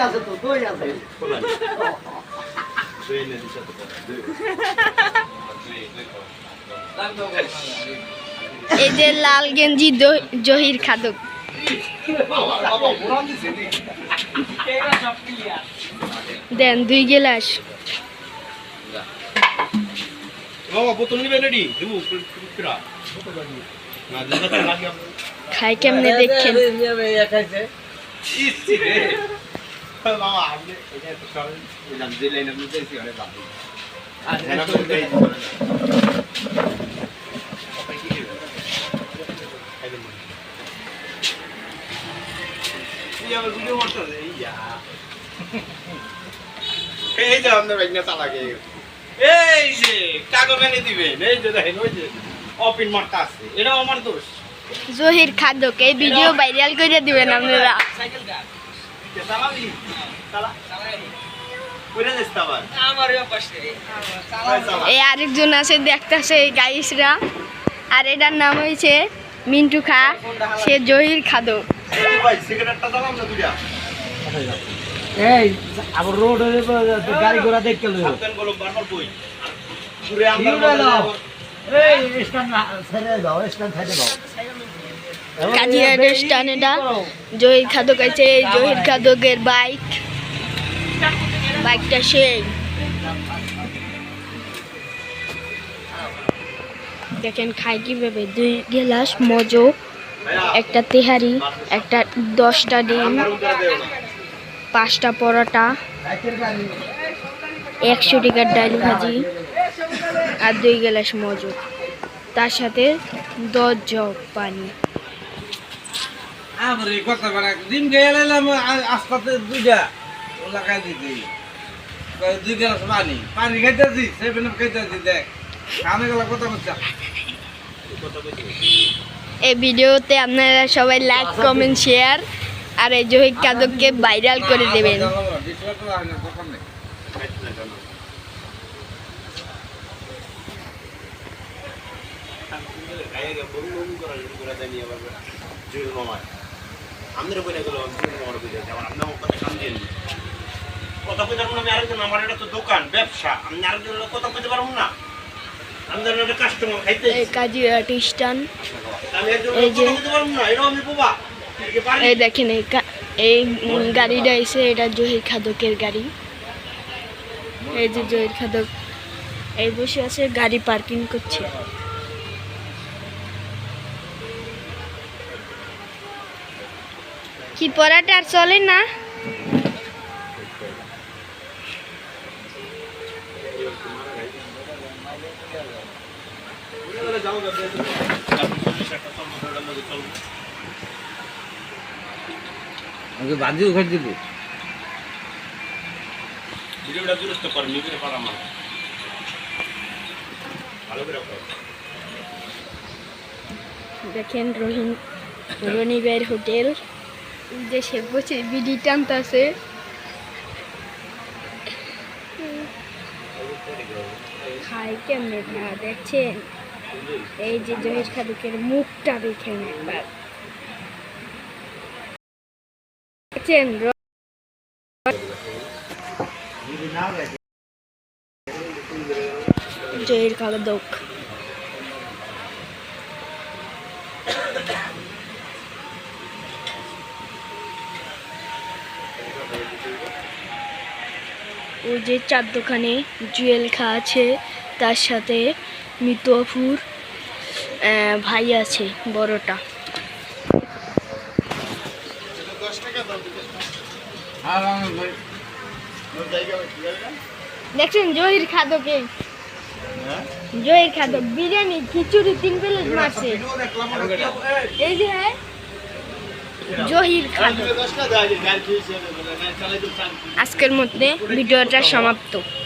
আছে তো, দই আছে। এই যে লাল গেঞ্জি জহির খাদক। দেন 2 গিলাস। খাই কেমনে দেখছেন? এই যে আমাদের বাইক না চালাকে এই যে কাগজ এনে দিবেন এই যে দেখেন ওই যে অপিন মারটা আছে এটাও আমার দোষ জহির খাদক এই ভিডিও ভাইরাল করে দিবেন আপনারা। সাইকেলটা চালাবি চালা কইরা যাস আবার আমারও পাশে চালা এই আরেকজন আছে দেখতাছে এই গাইসরা, আর এটার নাম হইছে মিন্টু খা, সে জহির খাদক। ভাই সিগারেটটা চালাম না দুইটা এই আবার রোড গাড়ি ঘোড়া দেখতে লইও। সাবধান বলো বারবার কই পুরো হিরো আমরা দাও। এই স্ট্যান্ড ছেড়ে দাও, স্ট্যান্ড ছেড়ে দাও। কাজিয়ার স্টান এটা জহির খাদক আছে। এই জহির খাদকের বাইকটা সেই দেখেন খাই কিভাবে। 2 গিলাস মজো, একটা তেহারি, একটা 10টা ডিম, 5টা পরোটা, 100 টাকার ডাল ভাজি আর 2 গিলাস মজো, তার সাথে 10 জগ পানি। আমার এই কথা বলা দিন গেলাম আস্তে দুইটা লাগাই দিছি 2 গ্লাস পানি খাইতেছি 7 আপ খাইতেছি দেখ কানে গেলা কথা বলছা। এই ভিডিওতে আপনারা সবাই লাইক কমেন্ট শেয়ার আর এই জহির খাদককে ভাইরাল করে দেবেন। আমাদের উপরে গেল কথা কইতে পারবো না। আমি আরেকজন আমার এটা তো দোকান ব্যবসা, আমি আরেকজন কথা কইতে পারবো না। আমাদের একটা কাস্টমার খাইতে এই কাজিয়া টিস্টান আমি একজন এই যে কথা কইতে পারবো না, এটাও আমি বাবা এই দেখেন এই গাড়িটা এসে এটা জহির খাদকের গাড়ি। এই যে জহির খাদক এই বসে আছে, গাড়ি পার্কিং করছে। কি পরাটা আর চলে না? আমাকে বাজিও খাই দিব ভিডিওটা দুরস্ত কর নিজের পাড়া আমার ভালো করে কর। দেখেন রনি ভাইয়ের হোটেল, যে সে বসে বিডি টানতেছে। খাই কেমনে না দেখছেন? এই যে জহির খাদকের মুখটা দেখেন একবার, দেখছেন? জহির খাদক ওই যে চার দোকানে জুয়েল খা আছে, তার সাথে মিতু অপুর ভাই আছে বড়টা। দেখছেন জহির খাদকে, জহির খাদক বিরিয়ানি খিচুড়ি 3 প্লেট মারছে। এই যে জহির খাদক। আজকের মধ্যে ভিডিওটা সমাপ্ত।